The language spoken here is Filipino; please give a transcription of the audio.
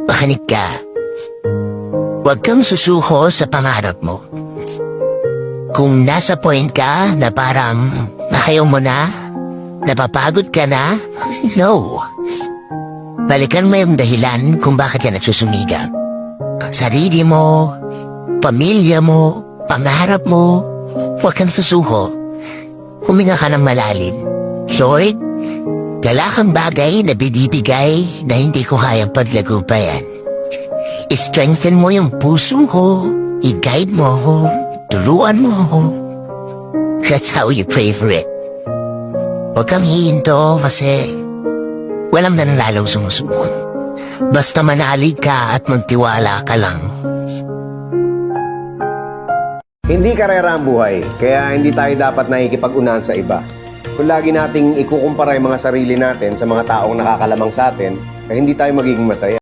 Makinig ka. Huwag kang susuko sa pangarap mo. Kung nasa point ka na parang ayaw mo na, napapagod ka na, no. Balikan mo yung dahilan kung bakit ka nagsusumiga. Sarili mo, pamilya mo, pangarap mo, huwag kang susuko. Huminga ka ng malalim. Lord, dala kang bagay na binibigay na hindi ko kayang paglagupayan. I-strengthen mo yung puso ko, i-guide mo ako, tuluan mo ako. That's how you pray for it. Huwag kang hihinto kasi walang nanlalong sumusunod. Basta manalig ka at magtiwala ka lang. Hindi karera ang buhay, kaya hindi tayo dapat nakikipag-unahan sa iba. Kung lagi nating ikukumpara yung mga sarili natin sa mga taong nakakalamang sa atin, ay hindi tayo magiging masaya.